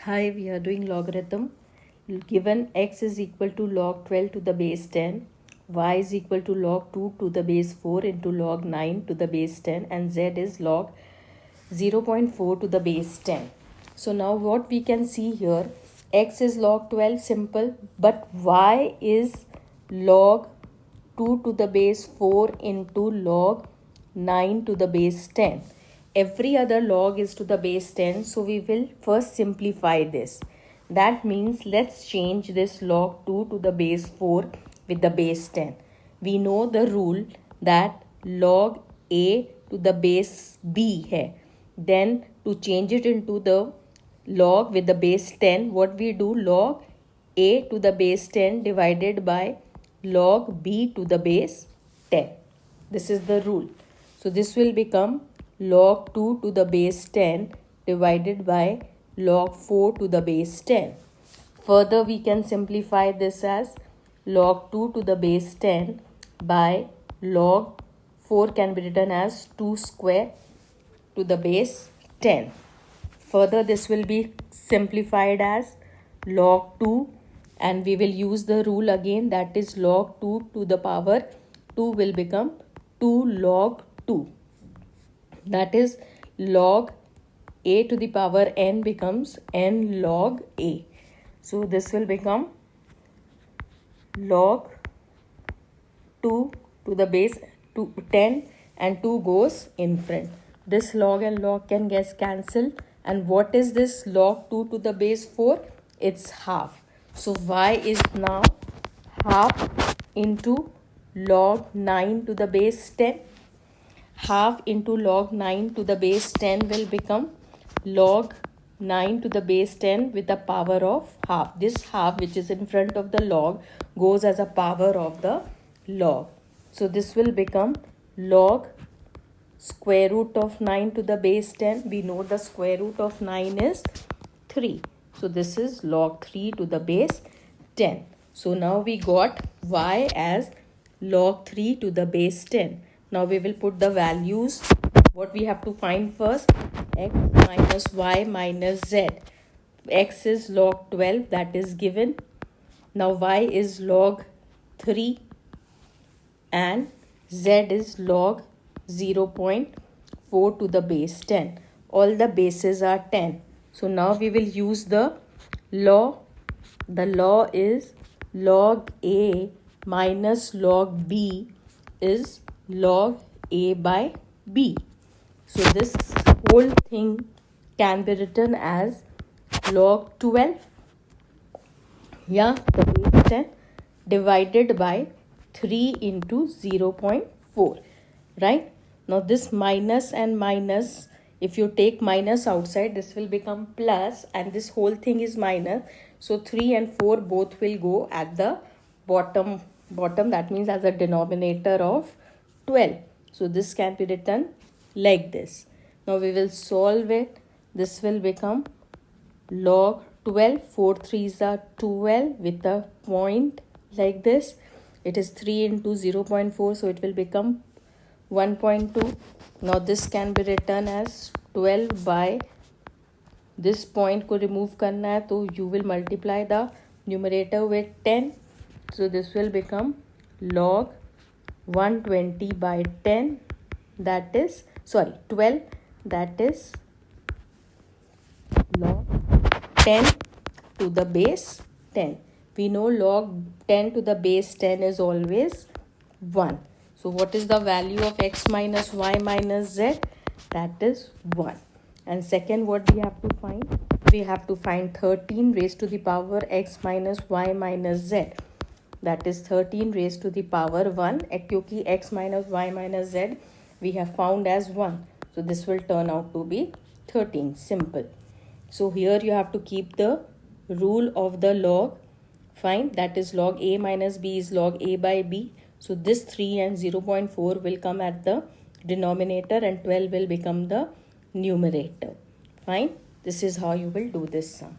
Hi, we are doing logarithm. Given x is equal to log 12 to the base 10, y is equal to log 2 to the base 4 into log 9 to the base 10, and z is log 0.4 to the base 10. So now what we can see here, x is log 12, simple, but y is log 2 to the base 4 into log 9 to the base 10. Every other log is to the base 10, so we will first simplify this. That means let's change this log 2 to the base 4 with the base 10. We know the rule that log a to the base b hai. Then to change it into the log with the base 10, what we do, log a to the base 10 divided by log b to the base 10. This is the rule. So this will become log 2 to the base 10 divided by log 4 to the base 10. Further, we can simplify this as log 2 to the base 10 by log 4 can be written as 2 square to the base 10. Further, this will be simplified as log 2, and we will use the rule again, that is log 2 to the power 2 will become 2 log 2. That is log a to the power n becomes n log a. So this will become log 2 to the base 10 and 2 goes in front. This log and log can get cancelled. And what is this log 2 to the base 4? It's half. So y is now half into log 9 to the base 10. Half into log 9 to the base 10 will become log 9 to the base 10 with the power of half. This half, which is in front of the log, goes as a power of the log. So this will become log square root of 9 to the base 10. We know the square root of 9 is 3. So this is log 3 to the base 10. So now we got y as log 3 to the base 10. Now we will put the values. What we have to find first, x minus y minus z. X is log 12, that is given. Now y is log 3 and z is log 0.4 to the base 10. All the bases are 10. So now we will use the law. The law is log a minus log b is log a by b. So this whole thing can be written as log 12, the base 10, divided by 3 into 0.4, right? Now this minus and minus, if you take minus outside, this will become plus, and this whole thing is minus. So 3 and 4 both will go at the bottom, that means as a denominator of 12. So this can be written like this. Now we will solve it. This will become log 12, 4 3s are 12 with a point like this. It is 3 into 0.4, so it will become 1.2. Now this can be written as 12 by this point को remove करना है, तो you will multiply the numerator with 10. So this will become log 120 by 10, that is 12, that is log 10 to the base 10. We know log 10 to the base 10 is always 1. So what is the value of x minus y minus z? That is 1. And second, what we have to find? We have to find 13 raised to the power x minus y minus z. That is 13 raised to the power 1. Kyunki x minus y minus z we have found as 1. So this will turn out to be 13. Simple. So here you have to keep the rule of the log. Fine. That is log a minus b is log a by b. So this 3 and 0.4 will come at the denominator and 12 will become the numerator. Fine. This is how you will do this sum.